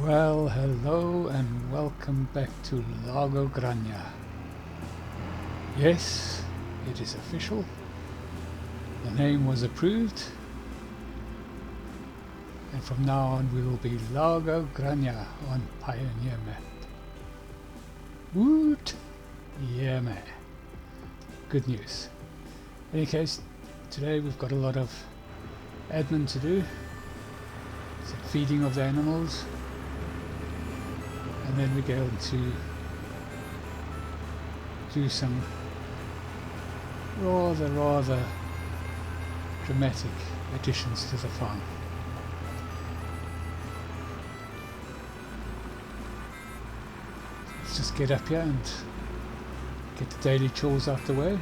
Well, hello and welcome back to Lago Grania. Yes, it is official. The name was approved. And from now on we will be Lago Grania on Pioneer Map. Woot! Yeah, man. Good news. In any case, today we've got a lot of admin to do. Some feeding of the animals. And then we're going to do some rather dramatic additions to the farm. Let's just get up here and get the daily chores out the way.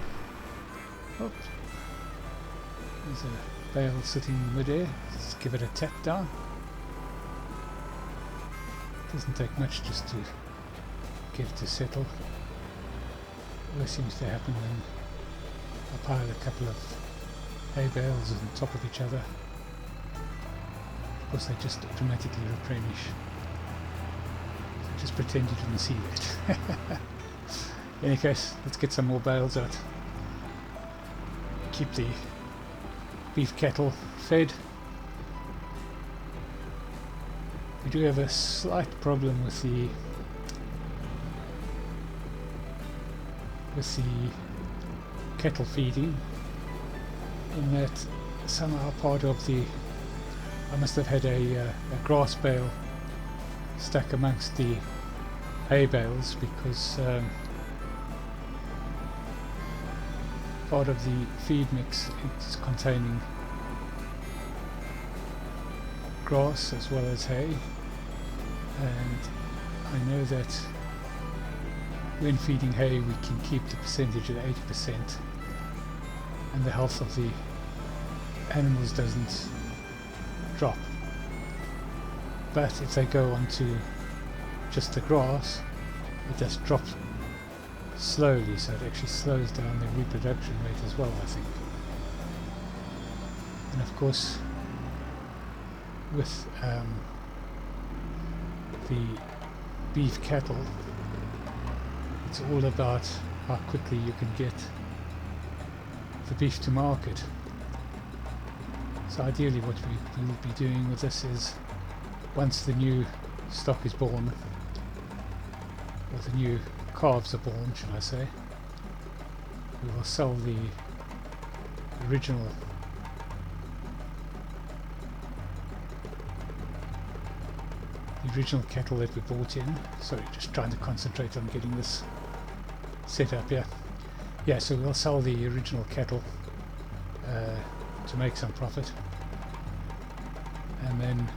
Oh, there's a bale sitting in midair. Let's give it a tap down. Doesn't take much just to get it to settle. Always seems to happen when I pile a couple of hay bales on top of each other. Of course they just automatically replenish. So just pretend you didn't see that. In any case, let's get some more bales out. Keep the beef cattle fed. We do have a slight problem with the cattle feeding, in that somehow part of the I must have had a grass bale stuck amongst the hay bales, because part of the feed mix is containing grass as well as hay, and I know that when feeding hay we can keep the percentage at 80% and the health of the animals doesn't drop. But if they go onto just the grass, it does drop slowly, so it actually slows down the reproduction rate as well, I think. And of course with the beef cattle, it's all about how quickly you can get the beef to market. So ideally what we will be doing with this is, once the new stock is born, or the new calves are born should I say, we will sell the original cattle that we bought in. Sorry, just trying to concentrate on getting this set up here. Yeah, so we'll sell the original cattle to make some profit, and then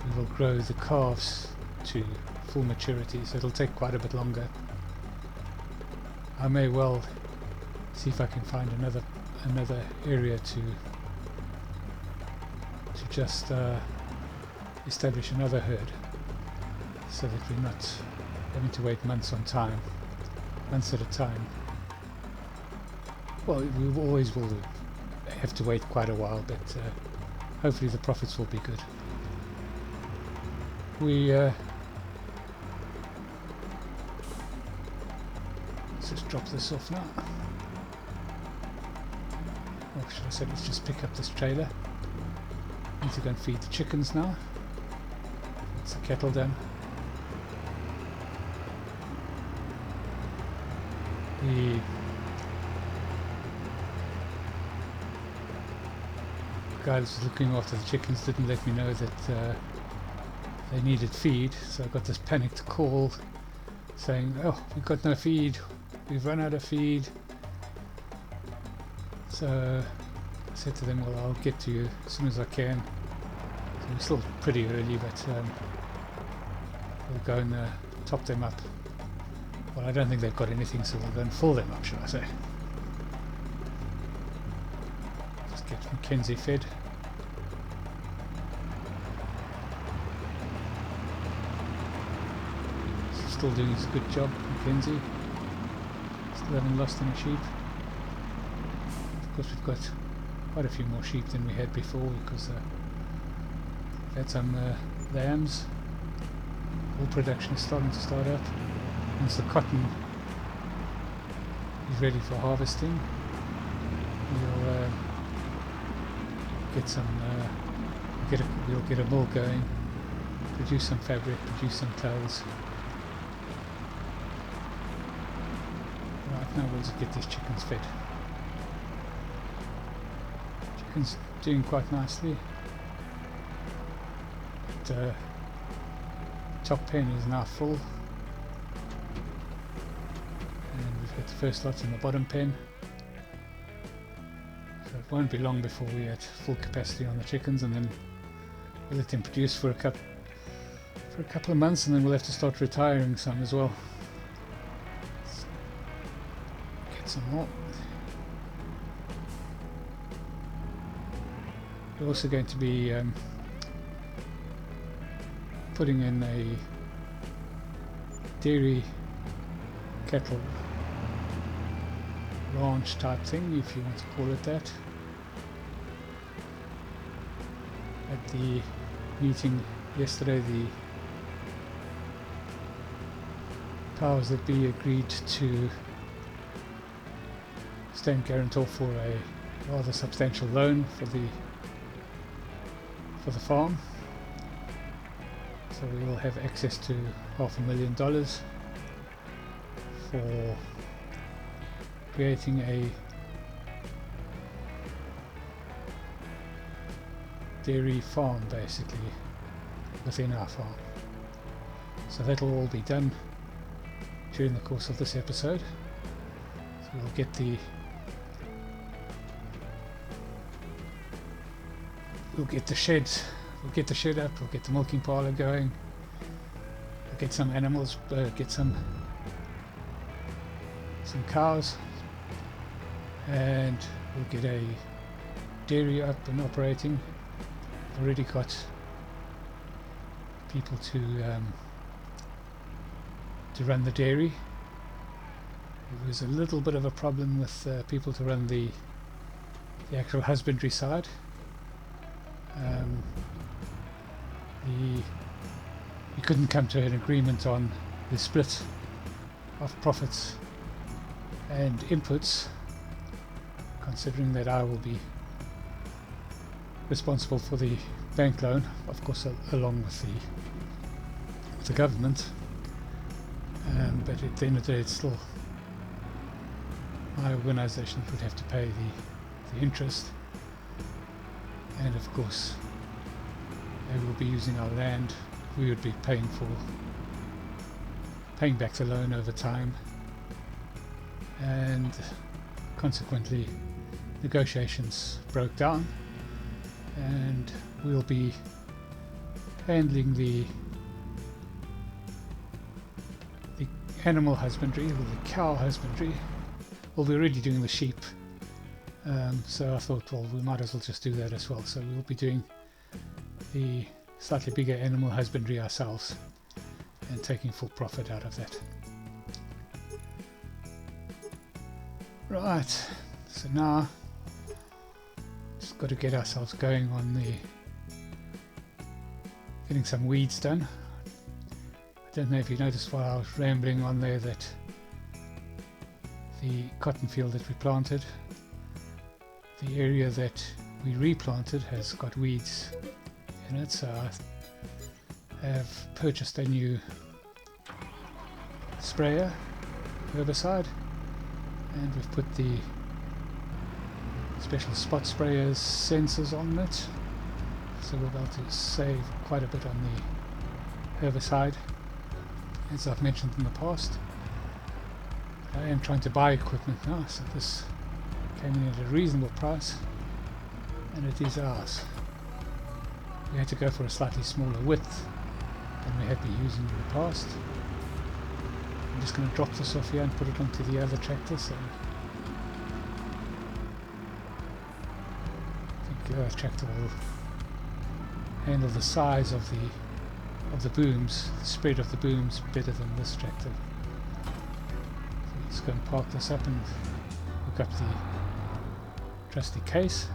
we will grow the calves to full maturity, so it'll take quite a bit longer. I may well see if I can find another area to just establish another herd, so that we're not having to wait months at a time. Well, we always will have to wait quite a while, but hopefully the profits will be good. Let's just drop this off now. Or should I say, let's just pick up this trailer. Need to go and feed the chickens now. The kettle done. The guy that was looking after the chickens didn't let me know that they needed feed, so I got this panicked call saying, oh, we've got no feed, we've run out of feed. So I said to them, well, I'll get to you as soon as I can. So we're still pretty early, but we'll go and top them up. Well, I don't think they've got anything, so we'll go and fill them up, should I say. Just get Mackenzie fed. Still doing his good job, Mackenzie. Still haven't lost any sheep. Of course, we've got quite a few more sheep than we had before, because we've had some lambs. wool production is starting to start up. Once the cotton is ready for harvesting, we'll get some. We'll get a mill going, produce some fabric, produce some clothes. Right now we'll just get these chickens fed. Chickens doing quite nicely. The top pen is now full, and we've got the first lots in the bottom pen. So it won't be long before we're at full capacity on the chickens, and then we'll let them produce for a couple of months, and then we'll have to start retiring some as well. Let's get some more. We're also going to be putting in a dairy cattle ranch type thing, if you want to call it that. At the meeting yesterday, the powers that be agreed to stand guarantor for a rather substantial loan for the farm. So we will have access to $500,000 for creating a dairy farm, basically, within our farm. So that'll all be done during the course of this episode. So we'll get the shed up, we'll get the milking parlour going, we'll get some animals, get some cows, and we'll get a dairy up and operating. Already got people to run the dairy. It was a little bit of a problem with people to run the actual husbandry side. We couldn't come to an agreement on the split of profits and inputs, considering that I will be responsible for the bank loan, of course, along with the government. But at the end of the day, it's still my organisation would have to pay the interest, and of course they will be using our land. We would be paying back the loan over time, and consequently negotiations broke down, and we'll be handling the animal husbandry, or the cow husbandry. Well, we're already doing the sheep, so I thought, well, we might as well just do that as well. So we'll be doing the slightly bigger animal husbandry ourselves and taking full profit out of that. Right, so now just got to get ourselves going on getting some weeds done. I don't know if you noticed while I was rambling on there that the cotton field that we planted, the area that we replanted, has got weeds in it, so I have purchased a new sprayer, herbicide, and we've put the special spot sprayers sensors on it, so we're able to save quite a bit on the herbicide, as I've mentioned in the past. I am trying to buy equipment now, so this came in at a reasonable price, and it is ours. We had to go for a slightly smaller width than we had been using in the past. I'm just going to drop this off here and put it onto the other tractor, so I think the tractor will handle the size of the booms, the spread of the booms, better than this tractor. So let's go and park this up and hook up the trusty case.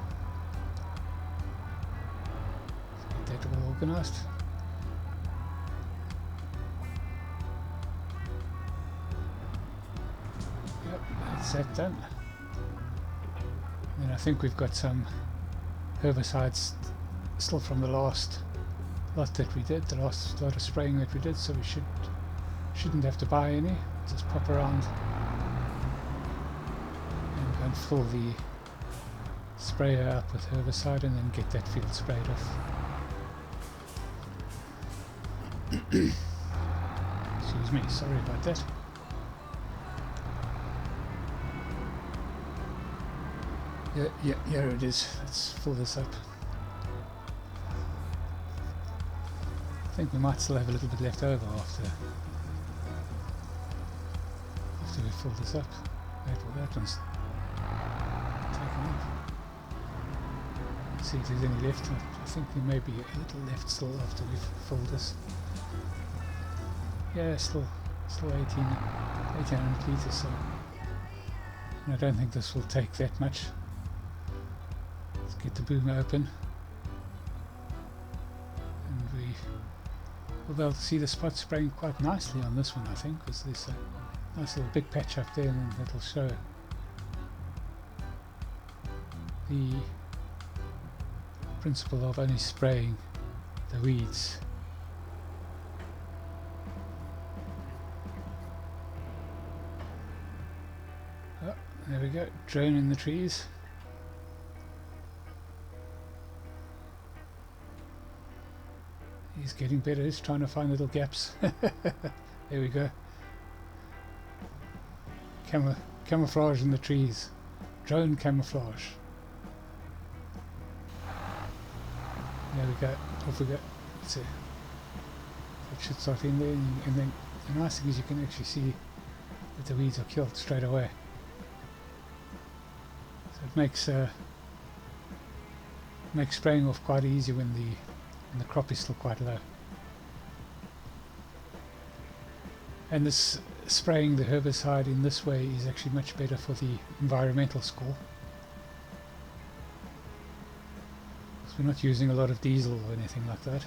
Get that all organised. That's that done. And I think we've got some herbicides still from the last lot that we did, the last lot of spraying that we did, so we shouldn't have to buy any. Just pop around and go and fill the sprayer up with herbicide and then get that field sprayed off. Excuse me, sorry about that. Yeah, here it is. Let's fill this up. I think we might still have a little bit left over after we fill this up. Wait, well, that one's taken off. See if there's any left. I think there may be a little left still after we've filled this. Yeah, still 1800 litres, so I don't think this will take that much. Let's get the boom open, and we'll be able to see the spot spraying quite nicely on this one, I think, because there's a nice little big patch up there, and that'll show the principle of only spraying the weeds. Oh, there we go, drone in the trees. He's getting better, he's trying to find little gaps. There we go. Camouflage in the trees. Drone camouflage. There we go, off we go. That's it. It should start in there, and then the nice thing is you can actually see that the weeds are killed straight away. So it makes spraying off quite easy when the crop is still quite low. And this spraying the herbicide in this way is actually much better for the environmental score. So we're not using a lot of diesel or anything like that,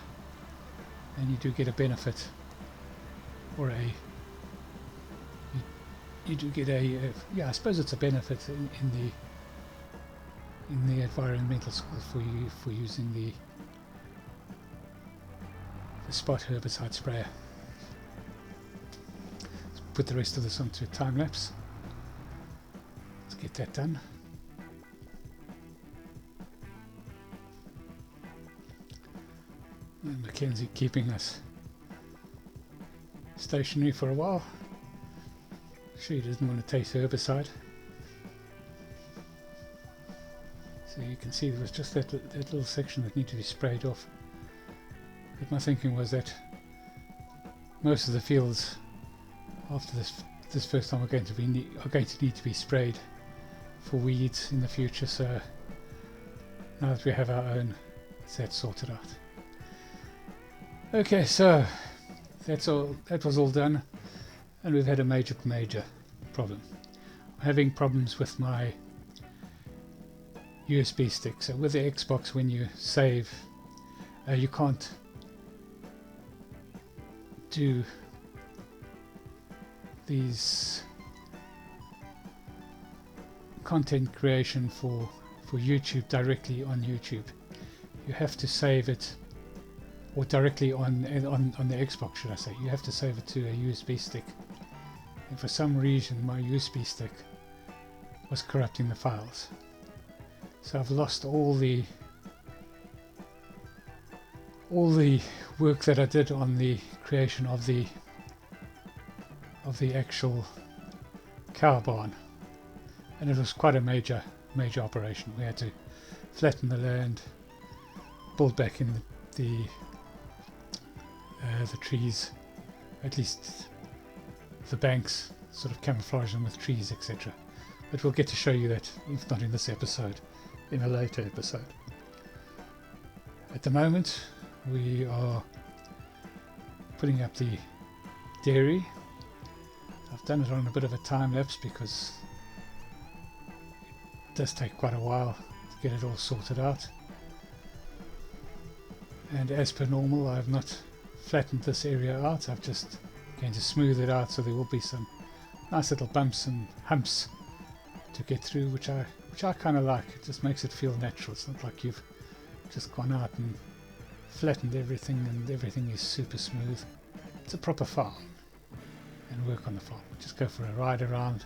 and you do get a benefit, or you do get yeah, I suppose it's a benefit in the environmental score for using the spot herbicide sprayer. Let's put the rest of this onto time lapse. Let's get that done. And Mackenzie keeping us stationary for a while. She doesn't want to taste herbicide. So you can see there was just that little section that needed to be sprayed off. But my thinking was that most of the fields after this first time are going to need to be sprayed for weeds in the future. So now that we have our own, that's sorted out. Okay, so that's all. That was all done, and we've had a major problem. I'm having problems with my USB stick. So with the Xbox, when you save, you can't do these content creation for YouTube directly on YouTube. You have to save it, or directly on the Xbox, should I say. You have to save it to a USB stick, and for some reason my USB stick was corrupting the files, so I've lost all the work that I did on the creation of the actual cow barn, and it was quite a major operation. We had to flatten the land, build back in the trees, at least the banks, sort of camouflage them with trees, etc. But we'll get to show you that, if not in this episode, in a later episode. At the moment we are putting up the dairy. I've done it on a bit of a time lapse because it does take quite a while to get it all sorted out, and as per normal I've not flattened this area out. I'm just going to smooth it out so there will be some nice little bumps and humps to get through, which I kind of like. It just makes it feel natural. It's not like you've just gone out and flattened everything and everything is super smooth. It's a proper farm, and work on the farm. Just go for a ride around,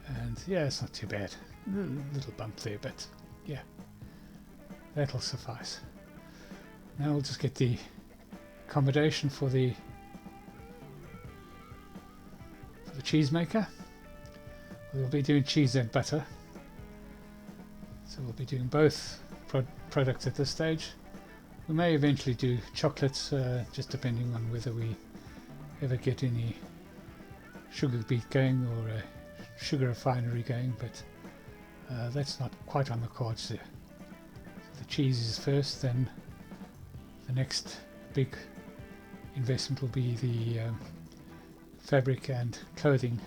and yeah, it's not too bad. Little bump there, but yeah, that'll suffice. Now we'll just get the accommodation for the cheese maker. We'll be doing cheese and butter, so we'll be doing both products at this stage. We may eventually do chocolates, just depending on whether we ever get any sugar beet going or a sugar refinery going, but that's not quite on the cards there. The cheese is first, then the next big investment will be the fabric and clothing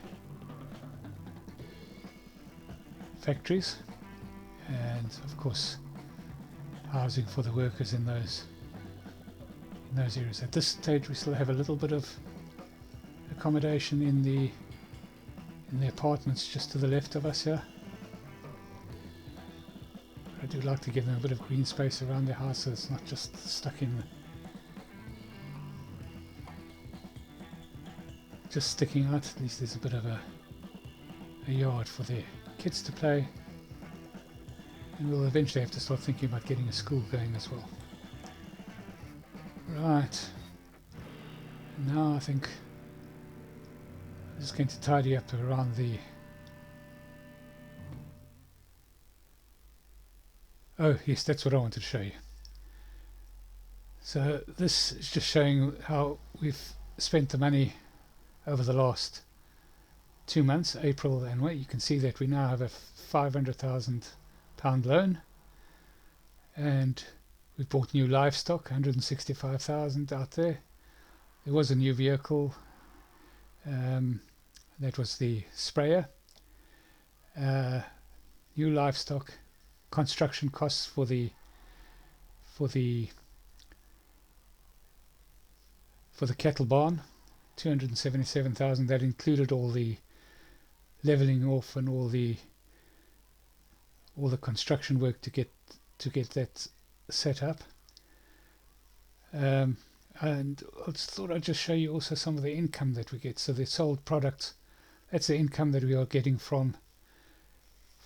factories, and of course housing for the workers in those areas. At this stage we still have a little bit of accommodation in the apartments just to the left of us here. I do like to give them a bit of green space around their house so it's not just stuck in just sticking out. At least there's a bit of a yard for their kids to play, and we'll eventually have to start thinking about getting a school going as well. Right, now I think I'm just going to tidy up around the... Oh yes, that's what I wanted to show you. So this is just showing how we've spent the money over the last 2 months, April and May. You can see that we now have a £500,000 loan, and we've bought new livestock, 165,000 out there. There was a new vehicle, that was the sprayer. New livestock, construction costs for the cattle barn, 277,000. That included all the leveling off and all the construction work to get that set up. And I thought I'd just show you also some of the income that we get. So the sold products, that's the income that we are getting from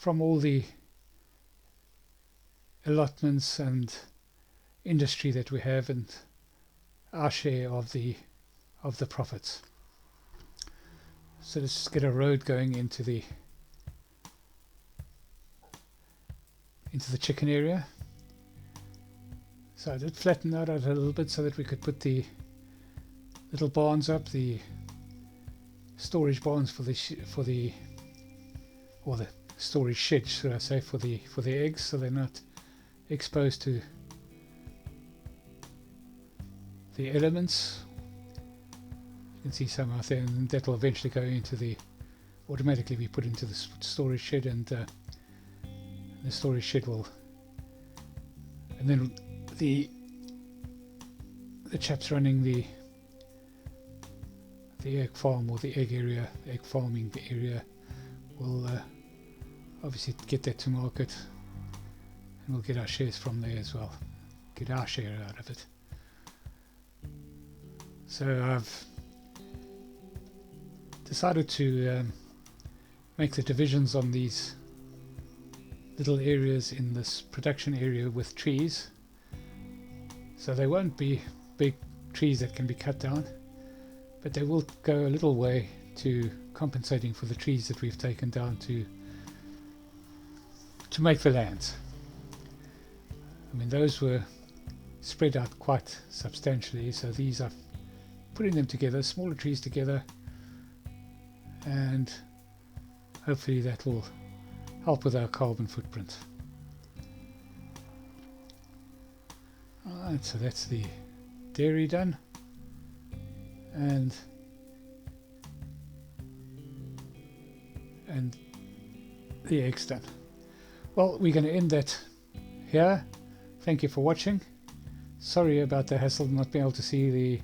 all the allotments and industry that we have, and our share of the profits. So let's just get a road going into the chicken area. So I did flatten that out a little bit so that we could put the little barns up, the storage barns for the storage shed, should I say, for the eggs, so they're not exposed to the elements. You can see some out there, and that will eventually go into automatically be put into the storage shed, and the storage shed will, and then the chaps running the egg farm, or the egg farming area, will obviously get that to market, and we'll get our shares from there as well, get our share out of it. So I've decided to make the divisions on these little areas in this production area with trees, so they won't be big trees that can be cut down, but they will go a little way to compensating for the trees that we've taken down to make the lands. I mean, those were spread out quite substantially, so these are putting them together, smaller trees together, and hopefully that will help with our carbon footprint. Alright, so that's the dairy done, and the eggs done. Well, we're going to end that here. Thank you for watching. Sorry about the hassle not being able to see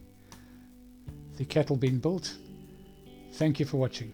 the cattle being built. Thank you for watching.